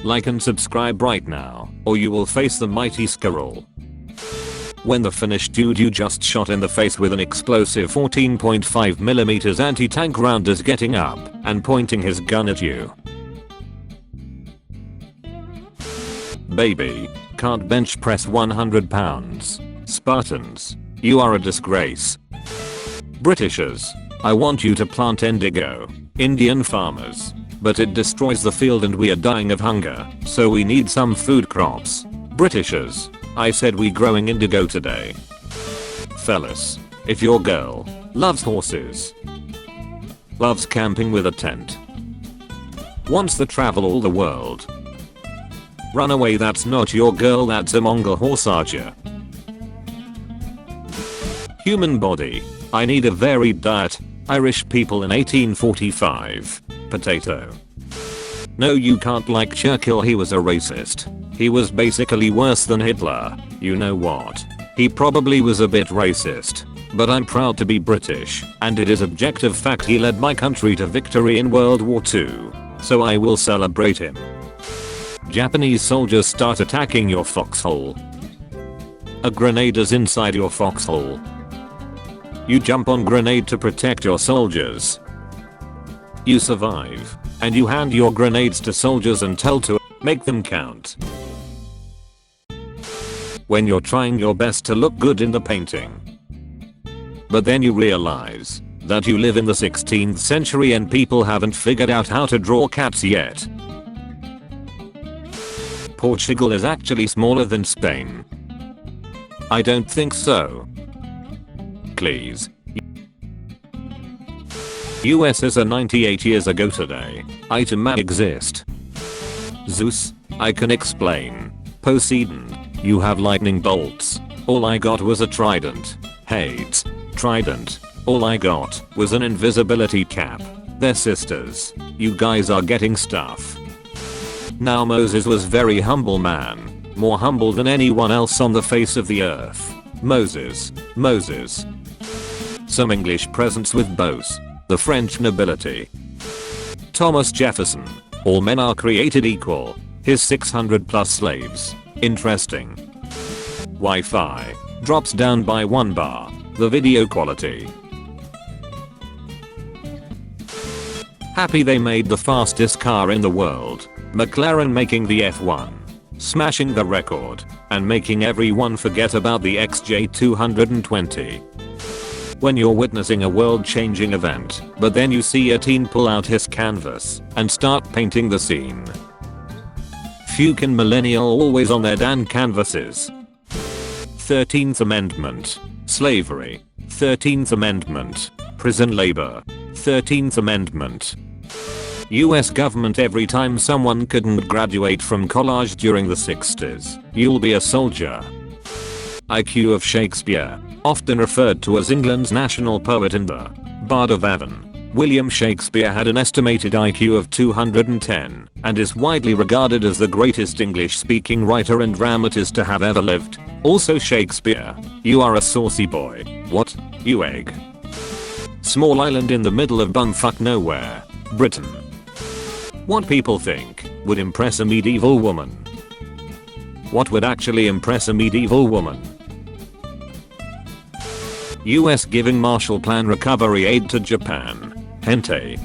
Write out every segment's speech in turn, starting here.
Like and subscribe right now, or you will face the mighty Skrull. When the Finnish dude you just shot in the face with an explosive 14.5mm anti-tank round is getting up and pointing his gun at you. Baby, can't bench press 100 pounds. Spartans, you are a disgrace. Britishers, I want you to plant indigo. Indian farmers. But it destroys the field and we are dying of hunger, so we need some food crops. Britishers, I said we growing indigo today. Fellas, if your girl loves horses, loves camping with a tent, wants to travel all the world, run away, that's not your girl, that's a Mongol horse archer. Human body, I need a varied diet. Irish people in 1845. Potato. No, you can't like Churchill, he was a racist. He was basically worse than Hitler. You know what? He probably was a bit racist. But I'm proud to be British, and it is objective fact he led my country to victory in World War II. So I will celebrate him. Japanese soldiers start attacking your foxhole. A grenade is inside your foxhole. You jump on grenade to protect your soldiers. You survive, and you hand your grenades to soldiers and tell to make them count. When you're trying your best to look good in the painting, but then you realize that you live in the 16th century and people haven't figured out how to draw cats yet. Portugal is actually smaller than Spain. I don't think so. Please. USSR 98 years ago today. Item may exist. Zeus, I can explain. Poseidon, you have lightning bolts. All I got was a trident. Hades, trident. All I got was an invisibility cap. They're sisters. You guys are getting stuff. Now Moses was very humble man. More humble than anyone else on the face of the earth. Moses. Some English presents with bows. The French nobility. Thomas Jefferson. All men are created equal. His 600 plus slaves. Interesting. Wi-Fi. Drops down by 1 bar. The video quality. Happy they made the fastest car in the world. McLaren making the F1. Smashing the record. And making everyone forget about the XJ220. When you're witnessing a world-changing event, but then you see a teen pull out his canvas and start painting the scene. Fucking millennial always on their damn canvases. 13th Amendment. Slavery. 13th Amendment. Prison labor. 13th Amendment. US government every time someone couldn't graduate from college during the 60s, you'll be a soldier. IQ of Shakespeare. Often referred to as England's national poet and the Bard of Avon. William Shakespeare had an estimated IQ of 210 and is widely regarded as the greatest English-speaking writer and dramatist to have ever lived. Also Shakespeare, you are a saucy boy. What? You egg. Small island in the middle of bumfuck nowhere, Britain. What people think would impress a medieval woman? What would actually impress a medieval woman? US giving Marshall Plan recovery aid to Japan. Hentai.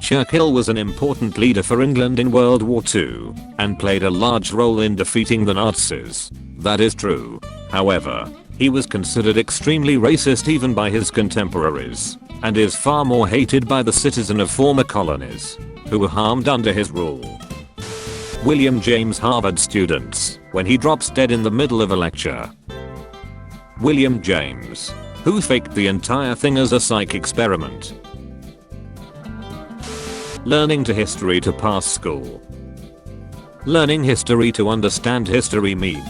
Churchill was an important leader for England in World War II and played a large role in defeating the Nazis. That is true. However, he was considered extremely racist even by his contemporaries and is far more hated by the citizens of former colonies who were harmed under his rule. William James Harvard students when he drops dead in the middle of a lecture. William James, who faked the entire thing as a psych experiment. Learning to history to pass school. Learning history to understand history meme.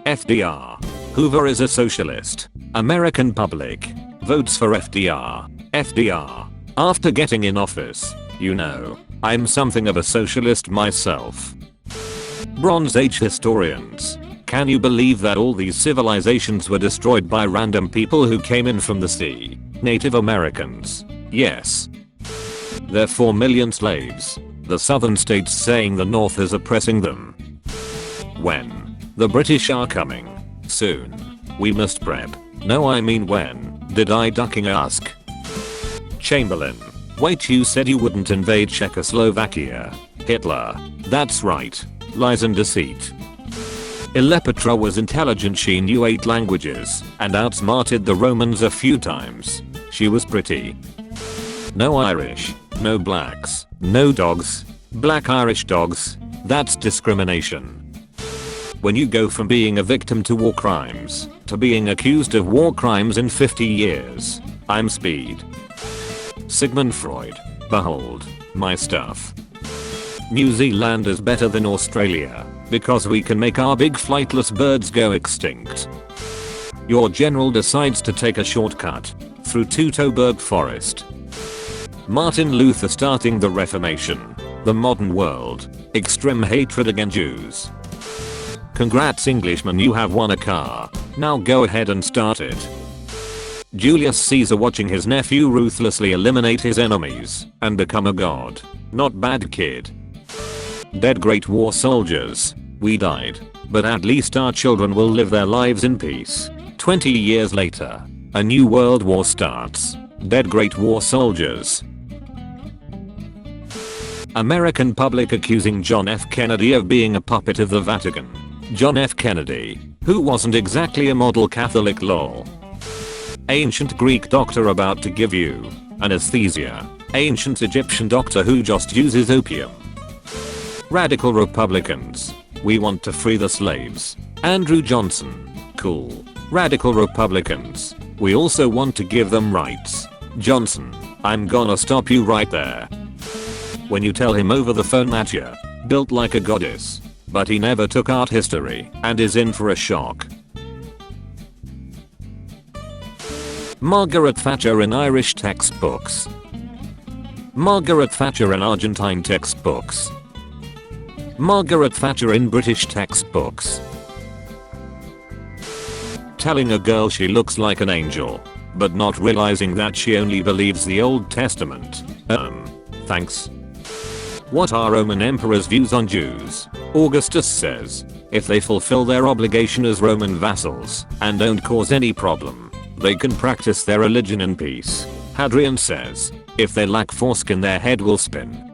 FDR. Hoover is a socialist. American public votes for FDR. FDR. After getting in office, you know, I'm something of a socialist myself. Bronze Age historians. Can you believe that all these civilizations were destroyed by random people who came in from the sea? Native Americans. Yes. Their 4 million slaves. The southern states saying the north is oppressing them. When? The British are coming. Soon. We must prep. No, I mean when. Did I ducking ask? Chamberlain. Wait, you said you wouldn't invade Czechoslovakia. Hitler. That's right. Lies and deceit. Cleopatra was intelligent, she knew 8 languages and outsmarted the Romans a few times. She was pretty. No Irish. No blacks. No dogs. Black Irish dogs. That's discrimination. When you go from being a victim to war crimes to being accused of war crimes in 50 years. I'm speed. Sigmund Freud. Behold. My stuff. New Zealand is better than Australia because we can make our big flightless birds go extinct. Your general decides to take a shortcut through Teutoburg Forest. Martin Luther starting the Reformation. The modern world. Extreme hatred against Jews. Congrats Englishman, you have won a car. Now go ahead and start it. Julius Caesar watching his nephew ruthlessly eliminate his enemies and become a god. Not bad, kid. Dead great war soldiers. We died. But at least our children will live their lives in peace. 20 years later. A new world war starts. Dead great war soldiers. American public accusing John F. Kennedy of being a puppet of the Vatican. John F. Kennedy, who wasn't exactly a model Catholic, lol. Ancient Greek doctor about to give you anesthesia. Ancient Egyptian doctor who just uses opium. Radical Republicans. We want to free the slaves. Andrew Johnson. Cool. Radical Republicans. We also want to give them rights. Johnson. I'm gonna stop you right there. When you tell him over the phone that you're built like a goddess, but he never took art history and is in for a shock. Margaret Thatcher in Irish textbooks. Margaret Thatcher in Argentine textbooks. Margaret Thatcher in British textbooks. Telling a girl she looks like an angel, but not realizing that she only believes the Old Testament. Thanks. What are Roman emperor's views on Jews? Augustus says, if they fulfill their obligation as Roman vassals and don't cause any problem, they can practice their religion in peace. Hadrian says, if they lack foreskin their head will spin.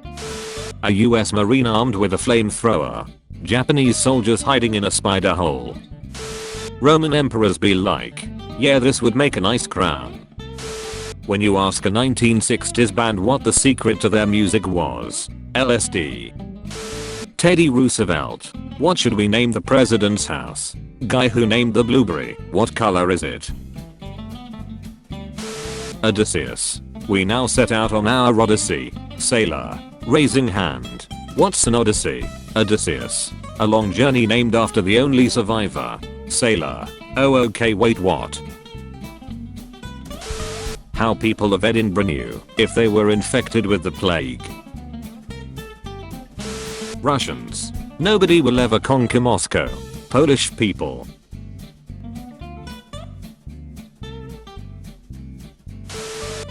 A US Marine armed with a flamethrower. Japanese soldiers hiding in a spider hole. Roman emperors be like, yeah, this would make a nice crown. When you ask a 1960s band what the secret to their music was, LSD. Teddy Roosevelt. What should we name the president's house? Guy who named the blueberry. What color is it? Odysseus. We now set out on our odyssey. Sailor. Raising hand. What's an odyssey? Odysseus. A long journey named after the only survivor. Sailor. Oh okay, wait, what? How people of Edinburgh knew if they were infected with the plague. Russians. Nobody will ever conquer Moscow. Polish people.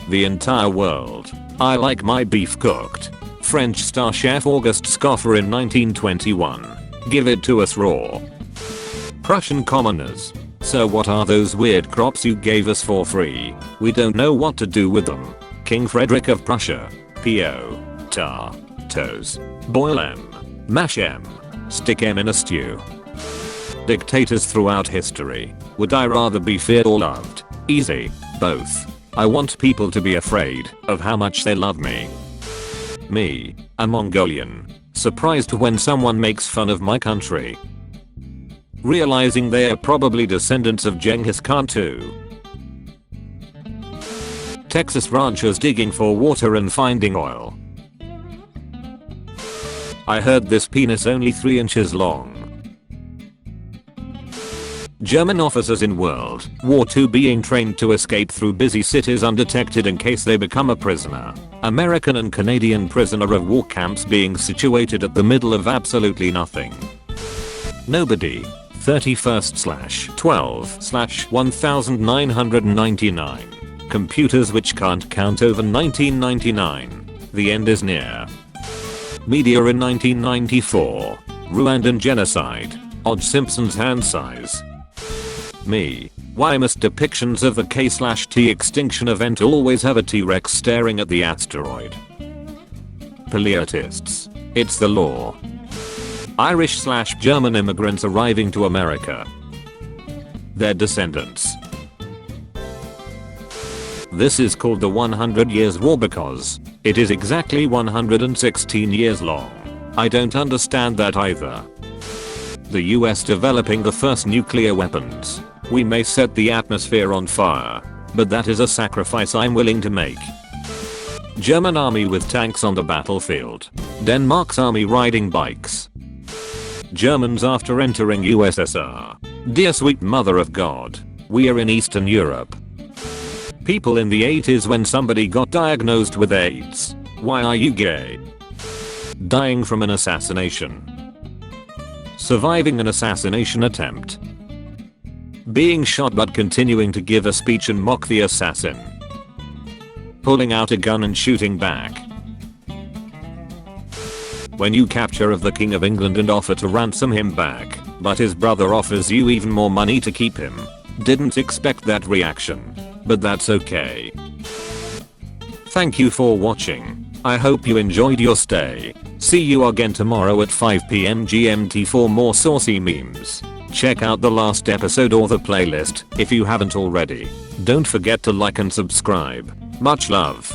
The entire world. I like my beef cooked. French star chef Auguste Scoffer in 1921. Give it to us raw. Prussian commoners. So what are those weird crops you gave us for free? We don't know what to do with them. King Frederick of Prussia. P.O. Tar. Toes. Boil em. Mash em. Stick em in a stew. Dictators throughout history. Would I rather be feared or loved? Easy. Both. I want people to be afraid of how much they love me. Me, a Mongolian. Surprised when someone makes fun of my country. Realizing they are probably descendants of Genghis Khan too. Texas ranchers digging for water and finding oil. I heard this penis only 3 inches long. German officers in World War II being trained to escape through busy cities undetected in case they become a prisoner. American and Canadian prisoner of war camps being situated at the middle of absolutely nothing. Nobody. 31st/12/1999. Computers which can't count over 1999. The end is near. Media in 1994. Rwandan genocide. Odd Simpsons hand size. Me. Why must depictions of the K/T extinction event always have a T-Rex staring at the asteroid? Paleotists. It's the law. Irish/German immigrants arriving to America. Their descendants. This is called the 100 Years' War because it is exactly 116 years long. I don't understand that either. The US developing the first nuclear weapons. We may set the atmosphere on fire, but that is a sacrifice I'm willing to make. German army with tanks on the battlefield. Denmark's army riding bikes. Germans after entering USSR. Dear sweet mother of God, we are in Eastern Europe. People in the 80s when somebody got diagnosed with AIDS. Why are you gay? Dying from an assassination. Surviving an assassination attempt. Being shot but continuing to give a speech and mock the assassin. Pulling out a gun and shooting back. When you capture of the King of England and offer to ransom him back, but his brother offers you even more money to keep him. Didn't expect that reaction, but that's okay. Thank you for watching. I hope you enjoyed your stay. See you again tomorrow at 5 PM GMT for more saucy memes. Check out the last episode or the playlist if you haven't already. Don't forget to like and subscribe. Much love.